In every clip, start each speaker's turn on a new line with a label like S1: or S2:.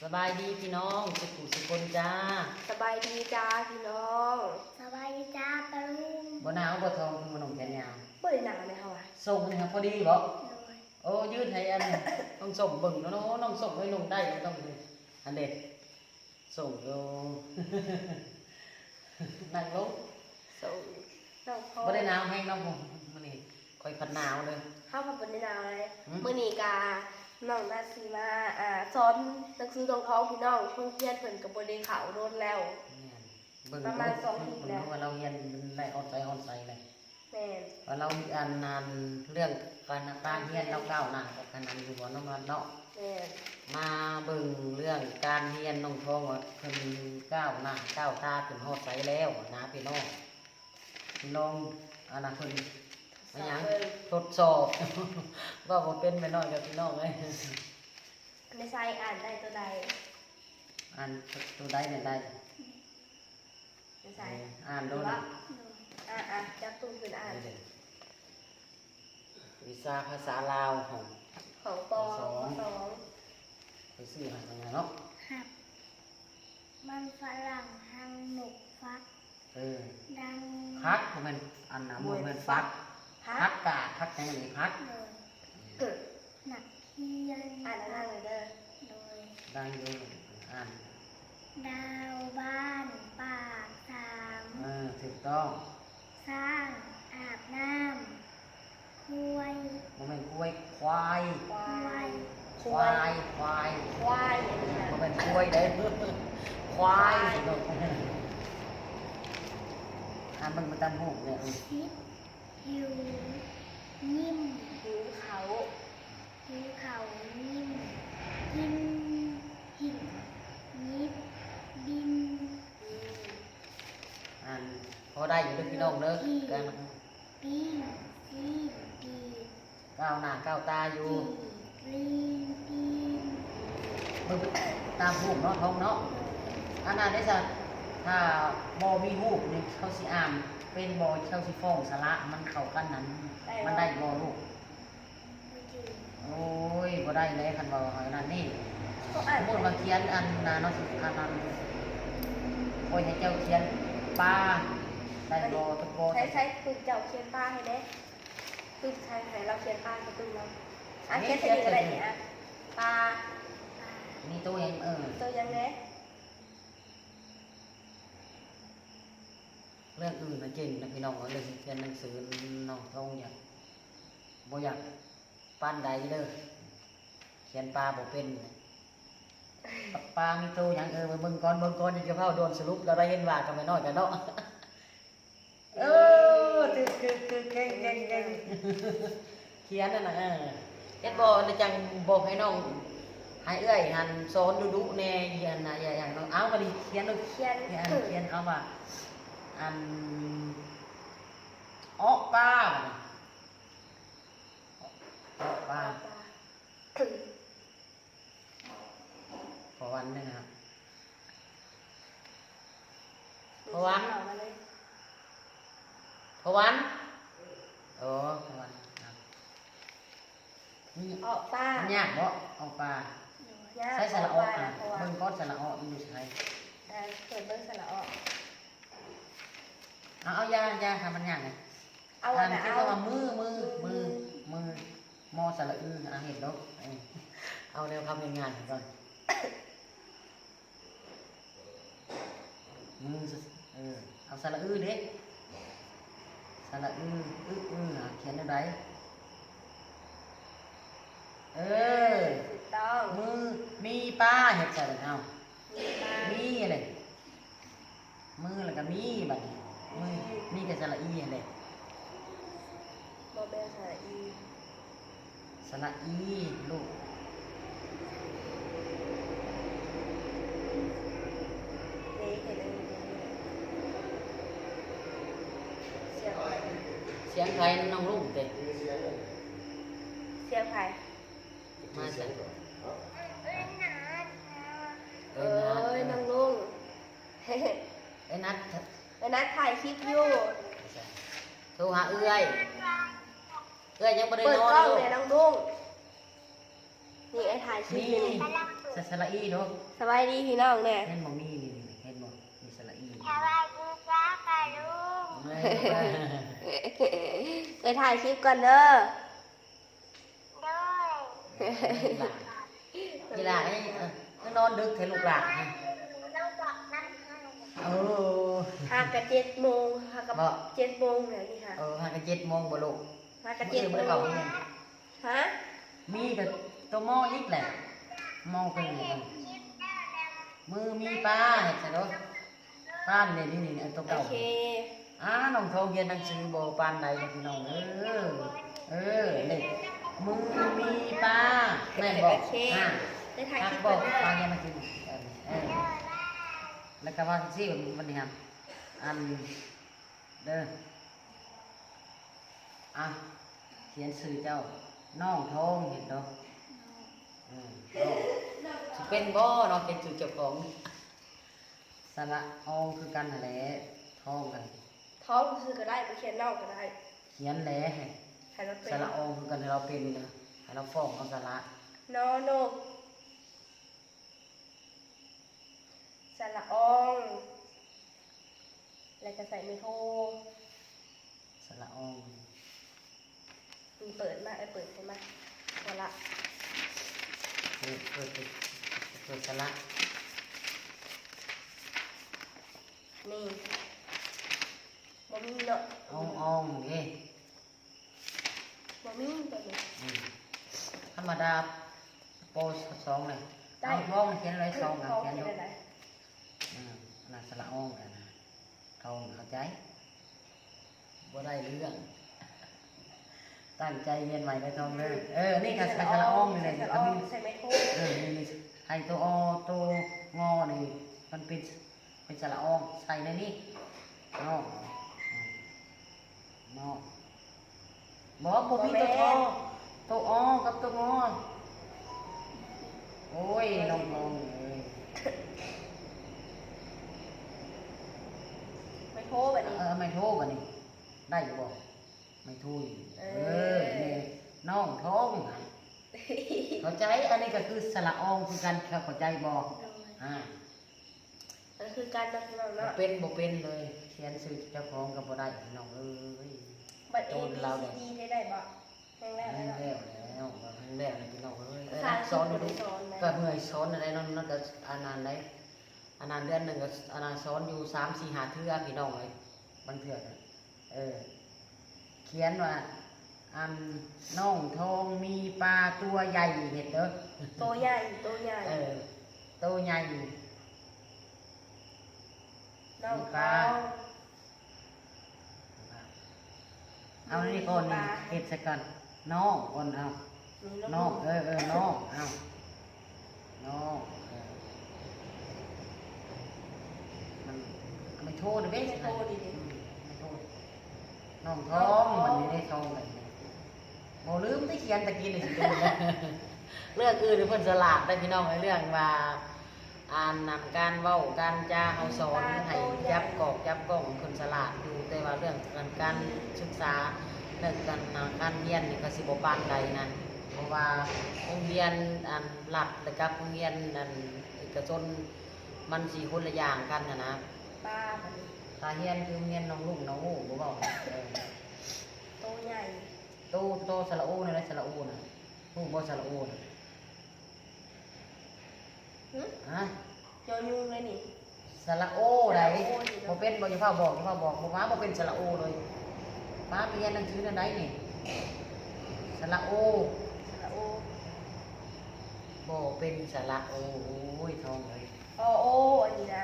S1: สบายดีพี่น้องสุขุสุคนจ้า
S2: สบายดีจ้าพี่น้อง
S3: สบายดีจ้าปะลุง
S1: บ่หนาวบ่ทองคุณหนุ่มแขนยาว
S2: บ่ได้หนาวเลยค่ะว่ะ
S1: ส่งนี่ครับพอดีบ่
S3: โดย
S1: โอ้ยืดให้อันต้องส่งเบิ่งเนาะน้องส่งให้ลงได้ต้องอันเด็ดส่งอยู่ นั่งลง
S2: ส่งน้องพ่อ
S1: บ่ได้หนาวแห้งน้องผมมื้อนี้ค่อยพัดหนาวเลย
S2: ข้าวผัดบ่ได้หนาวเลยมื้อนี้กาน้องนาซีมาสอนหนังสือของเขาพี่น้องเพิ่นเรียนเพิ่นก็บ่ได้เข้าโดนแล้วประมาณ2 อาทิตย์แล้ว
S1: ว่าเราเรียนได้ออนไซน์เลย
S2: แม่น
S1: ว่าเราอ่านนานเรื่องการเรียนเราก้าวหน้ากับการนั้นอยู่บ่น้องเนาะ
S2: แม่น
S1: มาเบิ่งเรื่องการเรียนน้องทองว่าเพิ่นก้าวหน้าก้าวตาขึ้นฮอดไสแล้วนะพี่น้องลองอันน่ะเพิ่นมาหยังทดสอบ ว่าบ่เป็นแม่น้อยกับพี่น้องเอ้ย
S2: ในไซอ่านได้ตัวใด
S1: อ่านตัวใดเนี่ยได้
S2: ในไซ
S1: อ่านโดน
S2: จับตุ้มขึ้นอ่าน
S1: วิชาภาษาลาวของ
S2: ป
S1: ไปซื้อให้มันเนาะ
S3: ครับมันฝรั่งหังหนกฟักดัง
S1: พักบ่แม่นอันน่ะบ่แม่นฟักพักกาพักจังได๋พัก
S3: เลยหนักเทียน
S2: อ่านนั่งเลยเด้อ
S3: โดย
S1: ดังอยู่อ่าน
S3: ดาวบ้านปากสาม
S1: ถูกต้อง
S3: สร้างอาบน้ำคุย
S1: บ่แม่นกล้วยควาย
S3: ควาย
S1: ควาย
S2: อย่างนี้นะ
S1: บ่แม่นกล้วยเด้ควายอ่านมันตามหูเนี่ย
S3: ชิดหิวนิ่ม
S2: หิวเขา
S3: หิวเขานิ่มกินหินยิบบิน
S1: อ่านพอได้อยู่ด้วยพี่น้องเด้อกัน
S3: ปีซีปี
S1: ก้าวหน้าก้าวตาอยู่
S3: ลีปี
S1: มึงตามหูเนาะท้องเนาะอันนั้นได้ซะถ้าบ่มีหูนี่เขาสิอ่านเป็นบ่เขาสิฟ้องสระมันเข้ากันนั้นมันได้บ่ลูกโอ้ยบ่ได้เลยคันว่าอันนั้นนี่สมมุติว่าเขียนอันน่ะเนาะสิอันนั้นโอ้ยให้เจ้าเขียนปลาได้บ่ทุกบ่
S2: ใช้ตึกเจ้าเขียนป้าให้เด้ตึกใช้ให้เราเขียนป้ากับตึกเราเขียนเป็นอะไรเนี่ยป้า
S1: มีตัวยัง
S2: ตัวยังไง
S1: เรื่องอื่นนะเก่งนะพี่น้องเรื่องเรียนหนังสือน้องต้องอยากบ่อยากปานใดเด้อเขียนปลาบ่เป็นปลามีตัวยังมาเบิ่งก่อนจะเข้าโดนสรุปเราได้เห็นว่ากันไม่น้อยกันเนาะคือเก่งเขียนนั่นน่ะเฮ็ดบ่ได้จังบอกให้น้องให้เอื้อยหันสอนดุๆแน่อย่างน่ะอย่างน้องเอามาดิเขียนเขียนเอาว่าอันออกปลาพอวันนี่นะครับพอวันโอ้พอวัน
S2: ออกปลา
S1: มันยากบ่ออกปลาใช้สระออกเบิ่งก้อนสระออกอยู่ใช้
S2: เปิดเบิ่งสระออก
S1: เอายาทำมันยากไง
S2: เอา
S1: ที่เขาว่ามือมอสระเห็นแล้วเอาแนวทำงานก่อนมือเอาสระเด็กสระเขียนอะไร
S2: ถูกต้อง
S1: มือมีป้าเห็ดใส่เอามีอะไรมือแล้วก็มีบัดมือมีกับสระอะไร
S2: โมเบลสระ
S1: ลูกเสียงใครน้องลูกเด็ก
S2: เสียงใคร
S1: มาเสียง
S2: น้องลุง
S1: นัด
S2: ถ่ายคลิปอยู่
S1: โทรหาเอื้อยยังไม่ได้นอน
S2: เปิดกล้องเลยน้องลุงนี่ไอ้ถ่ายคลิปอยู่
S1: สระอีเนาะ
S2: สบายดีพี่น้องแน่
S1: เห็นบ่มีนี่เห็นบ่มีสระอี
S3: สบายดีจ้าค่ะลุง
S2: ไปถ่ายคลิปก่อนเด้อ
S3: ด้วย
S1: กีฬาให้นอนดึกเทลูกหลาน
S3: เราบอกน้ำให้
S1: เออ
S2: หากะ7 โมงหากะ7 โมงเนี่ยนี่ค่ะ
S1: หาก7 โมงบ่ลูก
S2: หากะ
S1: เจ็ด
S2: 7
S1: โม
S2: โม
S1: งเก่าง
S2: ฮะ
S1: มีแต่ตัวหม้ออีกแหละหม้อเป็นไงมือมีปลาเห็นไหมป้าเนี่ยนี่ตัว
S2: โอ
S1: เก่า
S2: เค
S1: น้องทองเรียนหนังสือบ่ปานใดพี่น้องนี่มือมีปลาแม่บอก
S2: ได้ถ่าย
S1: ทั
S2: ค
S1: ก
S2: ลิป
S1: บ
S2: ก่
S1: อ
S2: อน
S1: ก
S2: เด้อ
S1: ปลาเนี่ยมากินแล้วก็ว่าซี่วันนี้ครับอันเด้อเขียนสื่อเจ้าน้องทองเห็นดอกจะเป็นบ่เนาะเป็นสื่อเจ้าของสระอองคือกันนั่นแหละทองกัน
S2: ท้องซื้อก็ได้ไปเขียนนอกก็ได้
S1: เขียนแหละ
S2: ให้เราเป็น
S1: สระอองคือกันให้เราเป็นนะให้เราฟ้องเอาสระ
S2: นอโนสระอองแล้วก็ใส่ไมโทร
S1: สระออง
S2: มีเปิดมาเปิดใช่ไหมสระ
S1: เปิดสระ
S2: นี่บ่มีเนาะ
S1: อองนี่
S2: บ่มีแบบนี้
S1: ธรรมดาโปรสองเลย
S2: ได้
S1: เอาท้องเขียนอะไรสองนะ
S2: ท้อง
S1: เขียน
S2: เขียน
S1: ดู
S2: อะไร
S1: น่ะสระอองกันนะทองเข้าใจบ่ได้เรื่องตั้งใจเรียนใหม่ได้ทองเลยนี่ก็ใส่สระอองนี่เลย
S2: สระอ
S1: เอา
S2: อง
S1: มี
S2: ใส่ไมโทร
S1: นี่ให้ตัวอตัวงอนี่มันเป็นสระอองใส่ในนี้นอกบอกผมมีตัวอกับตัวงอโอ้ยน้องเลย
S2: ไมโทรแบบนี้
S1: ไม่โทษกันนี่ได้อยู่บ่ไม่ทุยนี่น้องท้องเข้าใจอันนี้ก็คือสระอองคือกันเข้าใจบ่
S2: นั่นคือการนักเนาะ
S1: บ่เป็นเลยเขียนชื่อเจ้าของกับบ่ได้พี่น้องเอ้ย
S2: บัตร A B C D ได้บ่แห้งแล้ว
S1: แล้
S2: แล้ว
S1: แล้วพี่น้องเอ้ยสอนดูก็เมื่อยสอนอะไรนั่นก็อันนั้นได้อันนั้นเดือนหนึ่งก็อันนั้นสอนอยู่3-4-5 เทื่อพี่น้องเอ้ยบางเทื่อเขียนว่าอันน้องทองมีปลาตัวใหญ่เห็ดเด้อ
S2: ตัวใหญ่ตัวใหญ่
S1: ตัวใหญ่
S2: น้องเขา
S1: เอานี่ก่อนนี่เห็ดสักก่อนน้องก่อนเอาน้องน้องเอาน้องมันไม่โทษเลยเว้ย
S2: ไม่โทรดี
S1: ไม่โทษน้องท้องมันไม่ได้ท้องเลยโมลืมที่เขียนตะกี้เลยสิเรื่องอื่นเพิ่นสลาดได้พี่น้องเรื่องว่าอ่านนำการเว้าการจาเอาสอนให้ยับกอกยับกล้องคนสลาดอยู่แต่ว่าเรื่องการศึกษาเรื่องการเรียนนี่ก็สิบ่ปานใดนะเพราะว่าโรงเรียนอันรัฐและกับโรงเรียนอันเอกชนมันสิคนละอย่างกันนะ
S2: ป้าแบบนี้
S1: ถ้าเรียนคือเรียนน้องลูกน้องโอ้บ่เว้า
S2: ตัวใหญ่
S1: โตสระโอนี่แหละสระโอน่ะฮู้บ่สระโอน่ะฮะ
S2: ยอยุ่งเลยนี่
S1: สระโอได้บ่เป็นบ่อย่าเฝ้าบอกบ่ว่าบ่เป็นสระโอเลยป้าเรียนหนังสือนั่นใดนี่สระโอ
S2: สระโอ
S1: บ่เป็นสระโอโอ้ยทองเลย
S2: โอโออันนี้นะ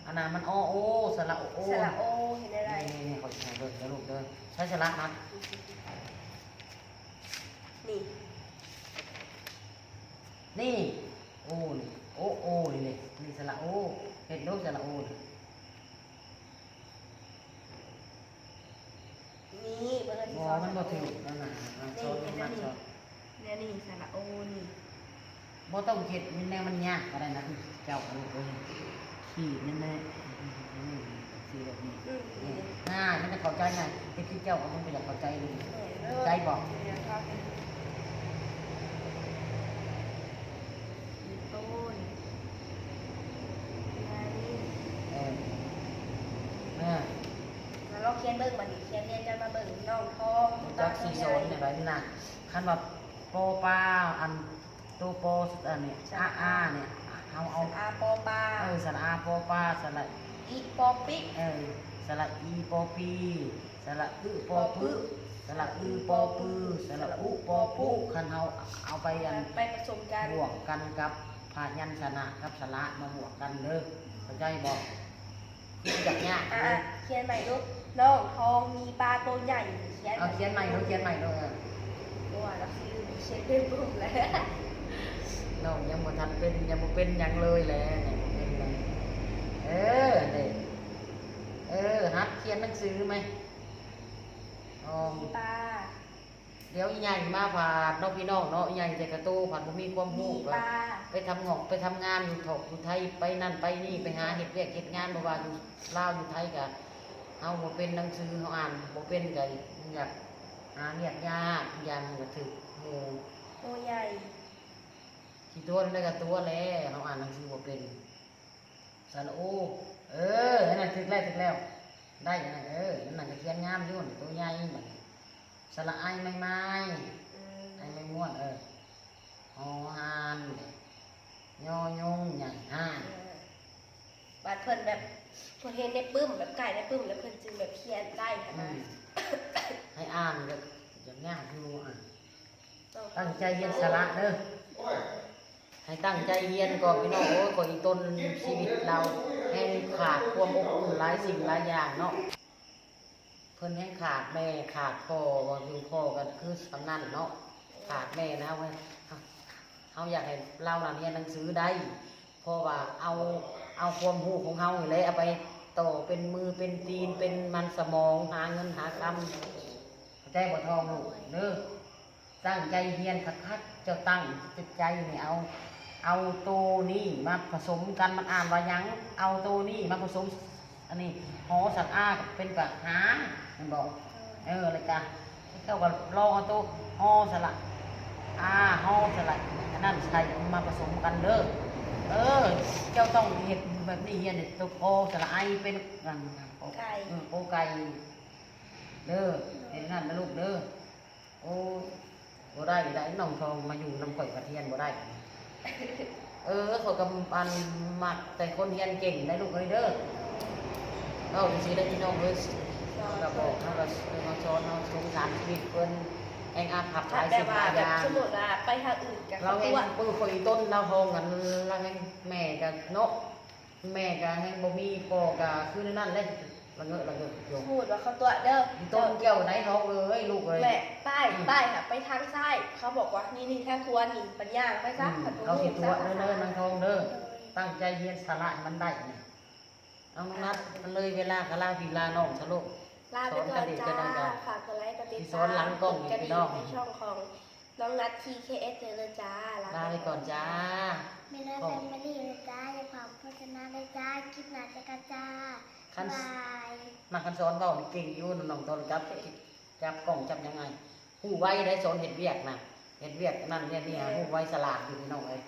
S1: อันนั้นมันอโอสระโอ
S2: สระโอเห็นอะไร
S1: นี่ขอใช้เด้อลูกเด้อใช้สระนะ
S2: นี่
S1: นี่โอ้นี่โอนี่นี่สระโอเฮ็ดดูสระโอนี่
S2: นี่เบอร์ที่
S1: บ่
S2: สอง
S1: มันบ่ถูกนั่นน่ะสอนมันสอน
S2: เนี่ยนี่สระโอนี่
S1: บ่ต้องเฮ็ดมันแนวมันยากอะไรนะเจ้าลูกเอ้ยขี้นั่นแหละขี้แบบนี้มันจะเข้าใจง่ายแต่คือเจ้ามันบ่อยากเข้าใจเลยใจบอก
S2: เนี่ยชอบเป็น น้องทอง
S1: จักสีโซนเนี่ยไรนี่นะคันว่าโปปลาอันตัวโปอันนี้อาเนี่ยเอา
S2: อาปอปลา
S1: สระอาโปปลาสระ
S2: อีปอปิก
S1: สระอีโปปีสระโปปึสระโปปือสระโปปุคันเอาไปอัน
S2: ไปผสมกัน
S1: บวกกันกับพายัญชนะกับสระมาบวกกันเด้อเข้าใจบอกจากเนี้ย
S2: เขียนใหม่ลูกน้องทองมีปลาตัวใหญ่
S1: เขียนใหม่เขียนใหม่ด้วย
S2: ว่าเราซื้อเช็คเป็นปุ่มแล้ว
S1: น้องยังบ่ทันเป็นยังบ่เป็นยังเลยแหละฮัดเขียนหนังสือไหม
S2: ปลา
S1: เดี๋ยวใหญ่มาผ่านน้องพี่น้องเนาะใหญ่แต่กระโตผ่านบ่มีความรู้ไปทำไปทำงานอยู่ถกอยู่ไทยไปนั่นไปนี่ไปหาเฮ็ดเวียกเฮ็ดงานบ่ว่าอยู่ลาวอยู่ไทยก็เฮาบ่เป็นหนังสือเฮาอ่านบ่เป็นก็อยากหาเรียกยากอย่างก็ถึก
S2: ตัวใหญ่
S1: ที่ตัวนั่นก็ตัวแล้วเฮาอ่านหนังสือบ่เป็นสระโอนั่นถึกแล้วได้ยังไงนั่นก็เขียนงามอยู่ตัวใหญ่บัดสระไอไม้ไอไม่ม้วนหอหานยอยงใหญ่ห่าน
S2: บาดเพิ่นแบบเพิ่นเห็นได้ปึ้มแบบไก่ได้ปึ้มแล้วเพิ่นจึงแบบเขียนได้ค่ะ
S1: ให้อ่านก็อย่างยากอยู่ตั้งใจเรียนสระเด้อให้ตั้งใจเรียนก่อนพี่น้องก่อนอีต้นชีวิตเราแห้งขาดความอบอุ่นหลายสิ่งหลายอย่างเนาะเพิ่นแห้งขาดแม่ขาดพ่ออยู่พ่อกันคือสำนันเนาะขาดแม่นะเว้ยเขาอยากให้เราเรียนหนังสือได้เพราะว่าเอาความรู้ของเขาเลยเอาไปต่อเป็นมือเป็นตีนเป็นมันสมองหาเงินหาคำใจบ่ทองลูกเด้อตั้งใจเรียนคักๆเจ้าตั้งจิตใจนี่เอาตัวนี้มาผสมกันมันอ่านว่ายังเอาตัวนี้มาผสมอันนี้หอสัตว์อาเป็นกะหามันบอกอะไรกันเขาก็ลองเอาตัวหอสระหอสระนั่นใส่มาผสมกันเด้อเจ้าต้องเห็ดแบบนี้เห็ดตัวโอสระไอเป็นกันโอไก่เด้อเห็นนั่นนะลูกเด้อบ่ได้น้องทองมาอยู่น้ำข่อยกระเทียนบ่ได้เขากำปันหมักแต่คนเรียนเก่งได้ลูกเด้อเราจริงๆได้พี่น้องเลยเราบอกเราสอนเราสงสารชีวิตเพิ่นแองอาภัพหลายสิ่งหลายอย่าง
S2: สมมุติว่าไปทางอื่นกัน
S1: เราเห็นปื้อคนต้นเราทองกันเราเห็นแม่กับเนาะแม่กับเห็นบ่มีพ่อกับคือนั่นเลยละเงอะอยู่
S2: พูดว่าเขาตัวเด้อ
S1: ต้นเกี่ยวไหนท้องเลยลูกเลย
S2: แม่ใต้ค่ะไปทางซ้ายเขาบอกว่านี่ทางครัวนี่ปัญญาไปซะ
S1: เขาสิตัวเด้อนางทองเด้อตั้งใจเรียนสาระมันได้เอานัดมันเลยเวลากะลาพี่ลาน้องซะลูก
S2: ลาไปก่อนจ้าฝากกดไลค์กดติดตาม
S1: สอนหลังกล้องพี่น้อง
S2: ในช่องของน้องนัท TKS เลยจ้า
S1: ลาไปก่อนจ้า
S3: ไม่เลิกแฟมิลี่เลยจ้าอย่าเผาโฆษณาเลยจ้าคลิปหน้าจะกันจ้าบาย
S1: มาคันสอนเว้าเก่งอยู่น้องตอนจับกล้องจับยังไงฮู้ไว้ได้สอนเฮ็ดเวียกนะเฮ็ดเวียกนั่นเนี่ยฮู้ไว้สลาดอยู่พี่น้องเอ้ย